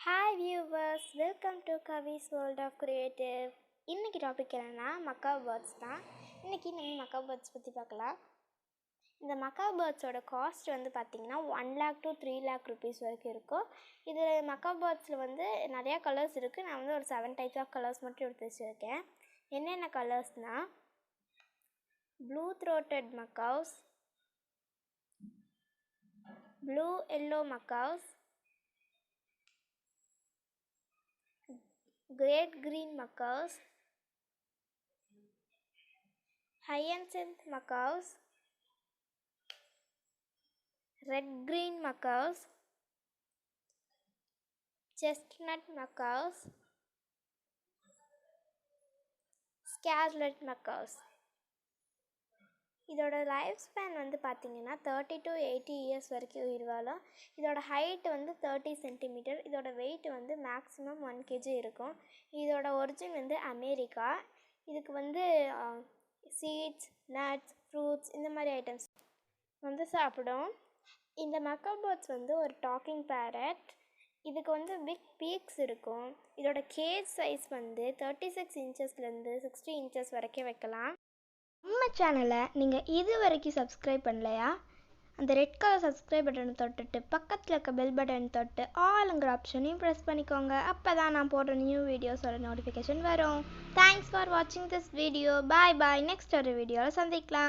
Hi viewers, welcome to Kavi's World of Creative. இன்னைக்கு topic என்னன்னா Macaw birds தான். இன்னைக்கு நம்ம Macaw birds பற்றி பார்க்கலாம். இந்த Macaw birdsோட காஸ்ட் வந்து பார்த்தீங்கன்னா 1 lakh to 3 lakh rupees வரைக்கும் இருக்கும். இது Macaw birdsல வந்து நிறைய கலர்ஸ் இருக்குது. நான் வந்து ஒரு 7 types of கலர்ஸ் மட்டும் எடுத்து வச்சுருக்கேன். என்னென்ன கலர்ஸ்னால் blue throated macaws, blue yellow macaws, great green macaws, hyacinth macaws, red green macaws, chestnut macaws, scarlet macaws. இதோட லைஃப் ஸ்பேன் வந்து பார்த்திங்கன்னா 30 to 80 இயர்ஸ் வரைக்கும் உயிர் வாழும். இதோட ஹைட் வந்து 30 சென்டிமீட்டர். இதோட வெயிட் வந்து மேக்ஸிமம் 1 kg இருக்கும். இதோட ஒரிஜின் வந்து அமெரிக்கா. இதுக்கு வந்து சீட்ஸ், நட்ஸ், ஃப்ரூட்ஸ் இந்த மாதிரி ஐட்டம்ஸ் வந்து சாப்பிடும். இந்த Macaw birds வந்து ஒரு டாக்கிங் பேரட். இதுக்கு வந்து பிக் பீக்ஸ் இருக்கும். இதோட கேஜ் சைஸ் வந்து 36 இன்ச்சஸ்லேருந்து 60 இன்ச்சஸ் வரைக்கும் வைக்கலாம். நம்ம சேனலை நீங்கள் இது வரைக்கும் சப்ஸ்கிரைப் பண்ணலையா? அந்த ரெட் கலர் சப்ஸ்கிரைப் பட்டனை தொட்டுட்டு பக்கத்தில் இருக்க பெல் பட்டன் தொட்டு ஆளுங்கிற ஆப்ஷனையும் ப்ரெஸ் பண்ணிக்கோங்க. அப்போ தான் நான் போடுற நியூ வீடியோஸோட நோட்டிஃபிகேஷன் வரும். தேங்க்ஸ் ஃபார் வாட்சிங் this video. Bye bye. Next ஒரு வீடியோவில் சந்திக்கலாம்.